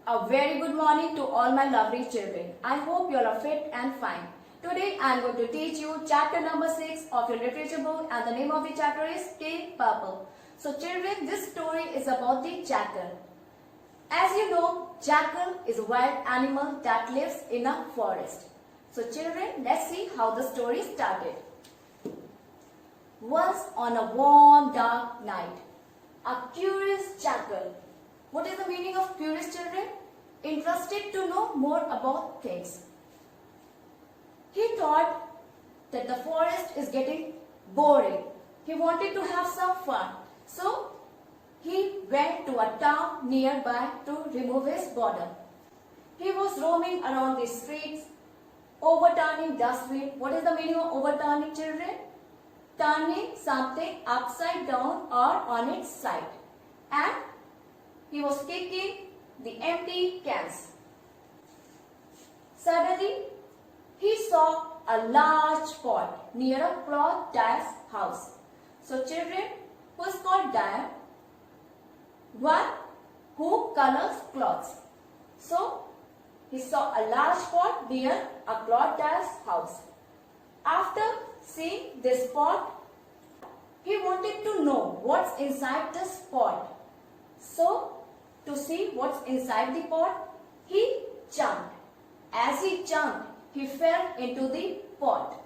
A very good morning to all my lovely children. I hope you all are fit and fine. Today I am going to teach you chapter number 6 of your literature book, and the name of the chapter is King Purple. So children, this story is about the jackal. As you know, jackal is a wild animal that lives in a forest. So children, let's see how the story started. Once on a warm dark night, a curious jackal. What is the meaning of curious, children? Interested to know more about things. He thought that the forest is getting boring. He wanted to have some fun. So he went to a town nearby to remove his boredom. He was roaming around the streets, overturning dustbin. What is the meaning of overturning, children? Turning something upside down or on its side. And he was kicking the empty cans. Suddenly, he saw a large pot near a cloth dyer's house. So children, who is called dyer? One who colors cloths. So, he saw a large pot near a cloth dyer's house. After seeing this pot, he wanted to know what's inside this pot. So, to see what's inside the pot, he jumped. As he jumped, he fell into the pot.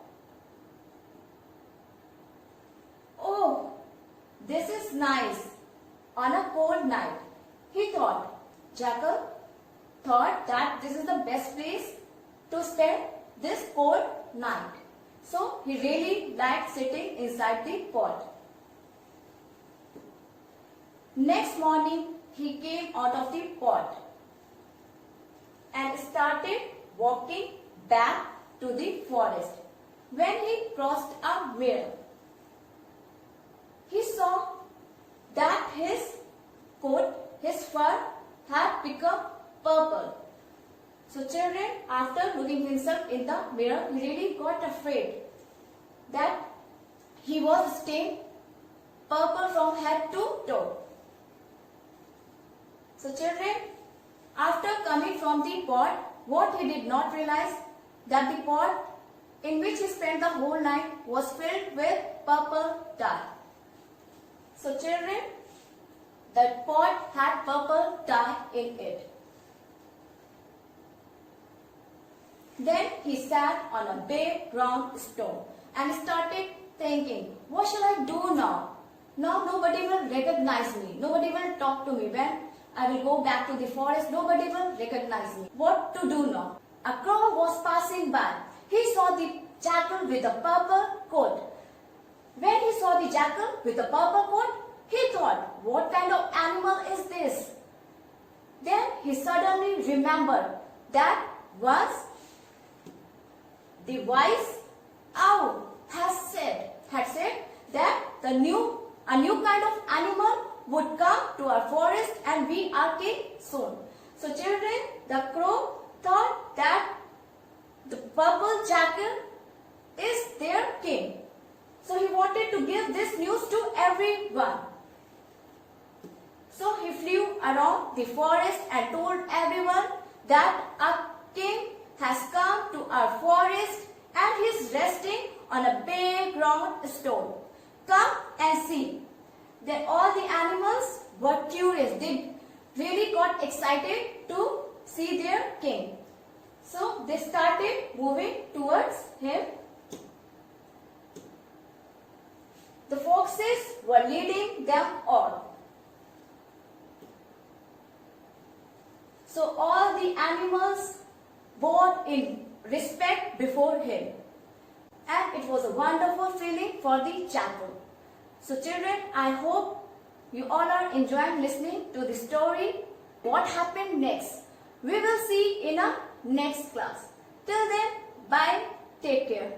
Oh, this is nice. On a cold night, he thought. Jackal thought that this is the best place to spend this cold night. So, he really liked sitting inside the pot. Next morning, he came out of the pot and started walking back to the forest. When he crossed a mirror, he saw that his coat, his fur had become purple. So children, after looking himself in the mirror, he really got afraid that he was stained purple from head to toe. So children, after coming from the pot, what he did not realize that the pot in which he spent the whole night was filled with purple dye. So children, that pot had purple dye in it. Then he sat on a big round stone and started thinking, what shall I do now? Now nobody will recognize me. Nobody will talk to me. When I will go back to the forest, nobody will recognize me. What to do now? A crow was passing by. He saw the jackal with a purple coat. When he saw the jackal with a purple coat, he thought, what kind of animal is this? Then he suddenly remembered that once the wise owl had said that a new kind of animal would come to our forest and be our king soon. So children, the crow thought that the purple jackal is their king. So he wanted to give this news to everyone. So he flew around the forest and told everyone that a king has come to our forest and he is resting on a big round stone. Come and see. Then all the animals were curious. They really got excited to see their king. So they started moving towards him. The foxes were leading them all. So all the animals bowed in respect before him. And it was a wonderful feeling for the jackal. So children, I hope you all are enjoying listening to the story. What happened next? We will see in a next class. Till then, bye. Take care.